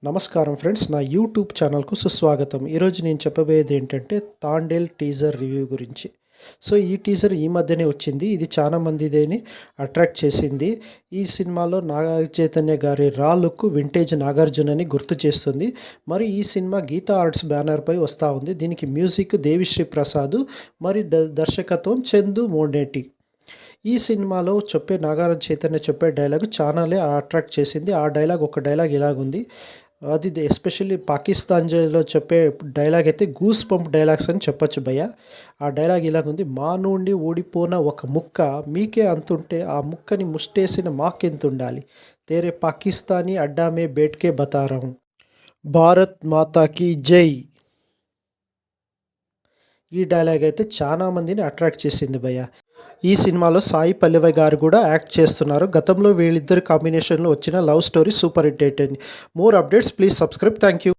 నమస్కారం ఫ్రెండ్స్, నా యూట్యూబ్ ఛానల్కు సుస్వాగతం. ఈరోజు నేను చెప్పబోయేది ఏంటంటే తాండేల్ టీజర్ రివ్యూ గురించి. సో ఈ టీజర్ ఈ మధ్యనే వచ్చింది. ఇది చాలా మందిని అట్రాక్ట్ చేసింది. ఈ సినిమాలో నాగ చైతన్య గారి రా లుక్ వింటేజ్ నాగార్జునని గుర్తు చేస్తుంది. మరి ఈ సినిమా గీతా ఆర్ట్స్ బ్యానర్పై వస్తూ ఉంది. దీనికి మ్యూజిక్ దేవిశ్రీ ప్రసాద్, మరి దర్శకత్వం చందు మోండేటి. ఈ సినిమాలో నాగార్జున చైతన్య చెప్పే డైలాగ్ చాలానే అట్రాక్ట్ చేసింది. ఆ డైలాగ్ ఒక డైలాగ్ ఇలాగుంది. అది ఎస్పెషల్లీ పాకిస్తాన్లో చెప్పే డైలాగ్ అయితే గూస్ పంప్ డైలాగ్స్ అని చెప్పొచ్చు భయ్య. ఆ డైలాగ్ ఇలాగుంది: మా నుండి ఊడిపోన ఒక ముక్క మీకే అంతుంటే ఆ ముక్కని ముష్టేసిన మాకెంత ఉండాలి. తేరే పాకిస్తానీ అడ్డామే బేట్కే బతారం. భారత్ మాతాకి జై. ఈ డైలాగ్ అయితే చాలా మందిని అట్రాక్ట్ చేసింది భయ్య. ఈ సినిమాలో సాయి పల్లవి గారు కూడా యాక్ట్ చేస్తున్నారు. గతంలో వీళ్ళిద్దరి కాంబినేషన్లో వచ్చిన లవ్ స్టోరీ సూపర్ హిట్ అయింది. More updates please subscribe. Thank you.